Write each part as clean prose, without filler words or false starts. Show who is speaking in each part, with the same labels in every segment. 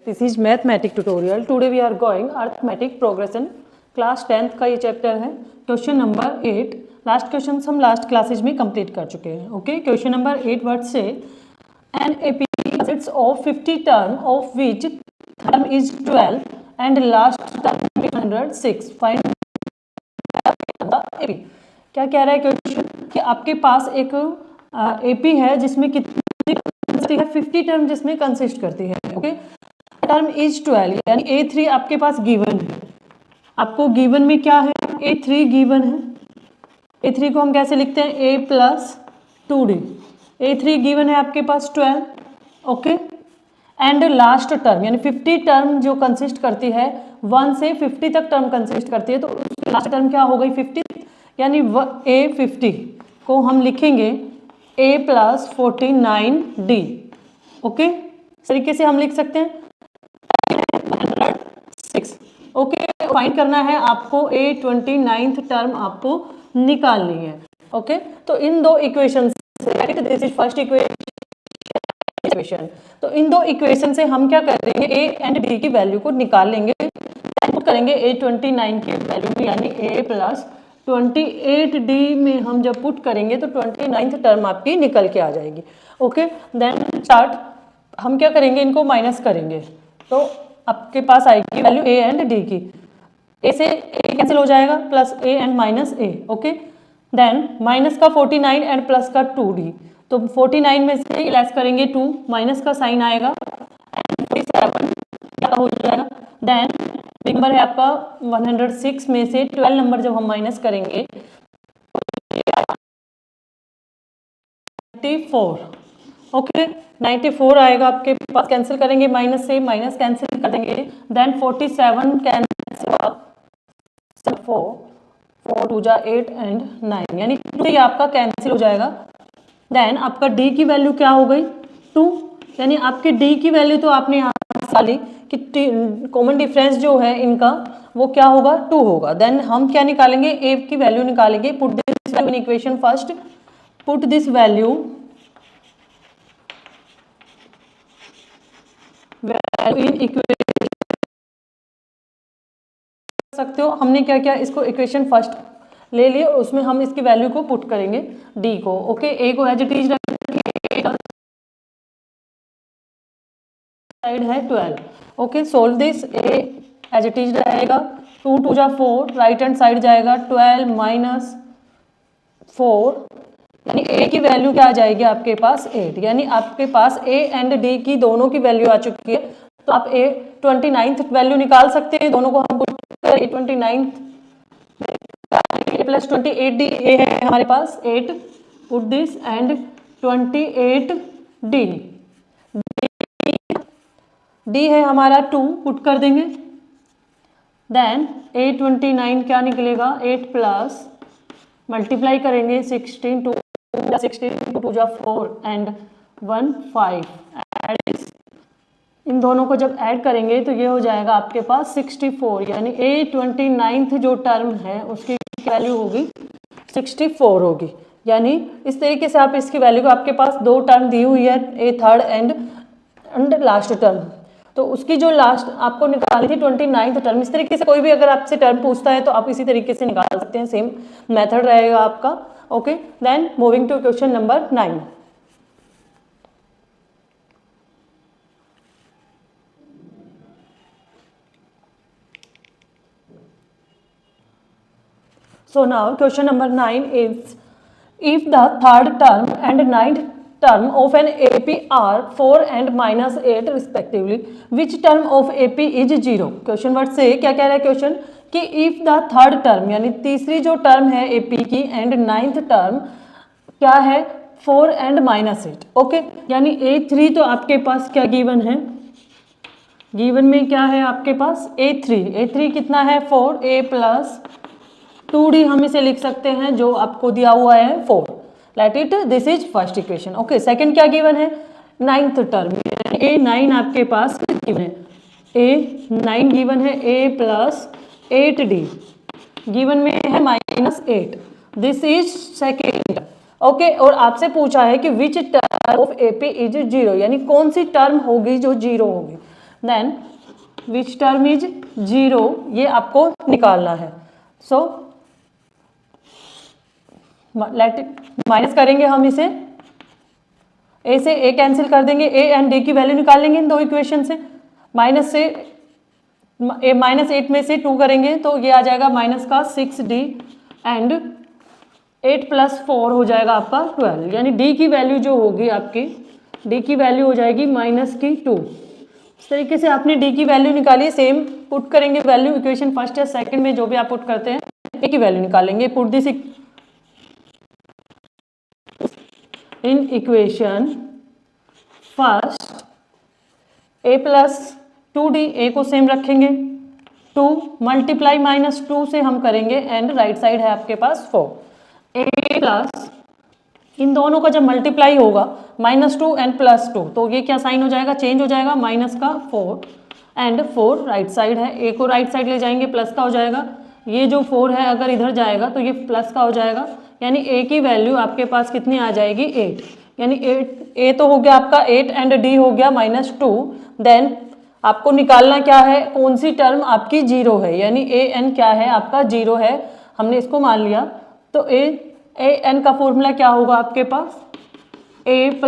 Speaker 1: This is mathematic tutorial. Today we are going arithmetic progression class 10th का ये chapter है। Question number 8। Last question हम last classes में complete कर चुके हैं। ओके, क्वेश्चन नंबर 8 वर्ड से an AP consists of 50 term of which term is 12 and last term is 106. Find the AP। क्या कह रहा है क्वेश्चन कि आपके पास एक एपी है जिसमें कितनी है 50 टर्म जिसमें कंसिस्ट करती है। ओके, टर्म इज 12 यानी A3 आपके पास गिवन है। आपको गिवन में क्या है, A3 गिवन है। A3 को हम कैसे लिखते हैं, A plus 2D। A3 given है आपके पास 12। ओके, एंड लास्ट टर्म यानी 50 टर्म जो कंसिस्ट करती है 1 से 50 तक टर्म कंसिस्ट करती है, तो लास्ट टर्म क्या हो गई 50, यानी A50 को हम लिखेंगे A प्लस 49D। ओके, इस तरीके से हम लिख सकते हैं 106। ओके, फाइंड करना है आपको A29th टर्म आपको निकालनी है। ओके, तो इन दो इक्वेशन से, दिस इज फर्स्ट इक्वेशन, तो इन दो इक्वेशन से हम क्या करेंगे, A एंड D की वैल्यू को निकाल लेंगे, पुट करेंगे A29 की वैल्यू में, यानी A प्लस 28D में हम जब पुट करेंगे तो 29th टर्म आपकी निकल के आ जाएगी। ओके, देन स्टार्ट हम क्या करेंगे, इनको माइनस करेंगे तो आपके पास आएगी वैल्यू A एंड D की। A से A कैंसिल हो जाएगा, plus A and minus A। Okay, then minus का 49 एंड प्लस का 2D, तो 49 में से लेस करेंगे 2, माइनस का साइन आएगा एंड 47 क्या हो जाएगा। देन नंबर है आपका 106 में से 12 नंबर जब हम माइनस करेंगे 94। ओके, 94 आएगा आपके पास। कैंसिल करेंगे माइनस से, माइनस कैंसिल कर देंगे, देन 47 कैंसिल, 4 2 जा 8 एंड 9, यानी 2 आपका कैंसिल हो जाएगा। देन आपका D की वैल्यू क्या हो गई 2, यानी आपके D की वैल्यू तो आपने यहाँ डाली कि कॉमन डिफरेंस जो है इनका वो क्या होगा 2 होगा। देन हम क्या निकालेंगे, A की वैल्यू निकालेंगे। Put this value in equation first, put this value in equation सकते हो। हमने क्या किया, इसको इक्वेशन फर्स्ट ले लिए, उसमें हम इसकी वैल्यू को पुट करेंगे D को। ओके, A को एज इट इज साइड है 12। Okay, solve this. A as it is रहेगा 2 2 जा 4, राइट हैंड साइड जाएगा 12 माइनस 4, यानी A की वैल्यू क्या आ जाएगी आपके पास 8, यानी आपके पास A एंड D की दोनों की वैल्यू आ चुकी है। तो आप A29th वैल्यू निकाल सकते हैं। दोनों को हम पुट करें, A29th प्लस 28D A है हमारे पास 8, put this and 28D। D है हमारा 2, पुट कर देंगे। देन A29 क्या निकलेगा, 8 प्लस मल्टीप्लाई करेंगे 16 2 2 जा 4 एंड 1 5, इन दोनों को जब ऐड करेंगे तो ये हो जाएगा आपके पास 64, यानी A29th जो टर्म है उसकी वैल्यू होगी 64 होगी। यानी इस तरीके से आप इसकी वैल्यू को, आपके पास दो टर्म दी हुई है, A third and last term, तो उसकी जो लास्ट आपको निकाली थी 29th टर्म। इस तरीके से कोई भी अगर आपसे टर्म पूछता है तो आप इसी तरीके से निकाल सकते हैं, सेम मेथड रहेगा आपका। Okay, then moving to question number 9। So now question number 9 is, if the third term and ninth term of an AP are 4 and minus 8 respectively, which term of AP is 0? Question word से क्या कह रहा है question कि if the third term यानी तीसरी जो term है AP की and ninth टर्म क्या है 4 and minus 8। ओके, यानी A3 तो आपके पास क्या गिवन है, गिवन में क्या है आपके पास A3 कितना है 4, A प्लस 2D हम इसे लिख सकते हैं जो आपको दिया हुआ है 4, let it, this is first equation. Okay, second क्या गिवन है, 9th टर्म, A9 आपके पास गिवन है, A9 गिवन है, A प्लस 8D गिवन में है minus 8, this is second. Okay, और आपसे पूछा है कि which term of AP is 0, यानी कौन सी टर्म होगी जो 0 होगी। देन विच टर्म इज 0, ये आपको निकालना है। सो माइनस करेंगे हम इसे, ए से ए कैंसिल कर देंगे, ए एंड डी की वैल्यू निकाल लेंगे इन दो इक्वेशन से। माइनस से -8 में से 2 करेंगे तो ये आ जाएगा माइनस का 6d एंड 8 + 4 हो जाएगा आपका 12, यानी d की वैल्यू जो होगी आपकी, d की वैल्यू हो जाएगी -2। इस तरीके से आपने d की वैल्यू निकाली। सेम पुट करेंगे वैल्यू इक्वेशन फर्स्ट या सेकंड में, जो भी आप पुट करते हैं a की वैल्यू निकालेंगे। Put this in equation first, a + 2d, a को सेम रखेंगे, 2 मल्टीप्लाई -2 से हम करेंगे एंड राइट साइड है आपके पास 4, a प्लस इन दोनों का जब मल्टीप्लाई होगा -2 एंड +2 तो ये क्या साइन हो जाएगा, चेंज हो जाएगा, माइनस का 4 एंड 4 राइट साइड है, a को राइट साइड ले जाएंगे प्लस का हो जाएगा, ये जो 4 है अगर इधर जाएगा तो ये प्लस का हो जाएगा, यानी a की वैल्यू आपके पास कितनी आ जाएगी 8, यानी 8, a तो हो गया आपका 8 एंड d हो गया -2। देन आपको निकालना क्या है, कौन सी टर्म आपकी 0 है, यानी a n क्या है आपका 0 है, हमने इसको मान लिया। तो a n का फॉर्मूला क्या होगा आपके पास, a +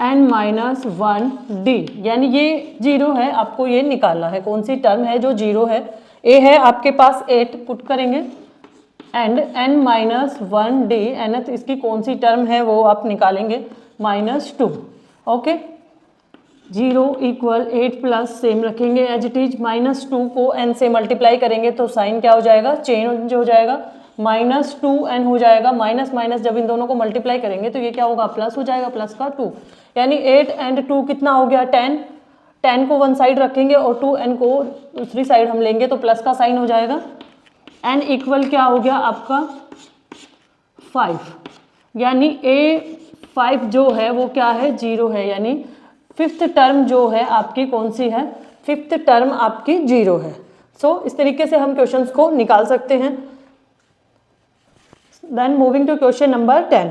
Speaker 1: n - 1d, यानी ये 0 है, आपको ये निकालना है कौन सी टर्म है जो 0 है। a है आपके पास 8 पुट करेंगे एंड n - 1d, nth इसकी कौन सी टर्म है वो आप निकालेंगे -2। ओके, 0 = 8 प्लस सेम रखेंगे एज इट इज, -2 को n से मल्टीप्लाई करेंगे तो साइन क्या हो जाएगा, चेंज हो जाएगा, -2n हो जाएगा, माइनस माइनस जब इन दोनों को मल्टीप्लाई करेंगे तो ये क्या होगा, प्लस हो जाएगा, प्लस का 2, यानी 8 एंड 2 कितना हो गया 10, 10 को वन साइड रखेंगे और 2n को दूसरी साइड हम लेंगे तो प्लस का साइन हो जाएगा, n इक्वल क्या हो गया आपका 5, यानी a5 जो है वो क्या है 0 है, यानी 5th टर्म जो है आपकी कौन सी है, 5th टर्म आपकी 0 है। सो इस तरीके से हम क्वेश्चंस को निकाल सकते हैं। Then moving to question number 10।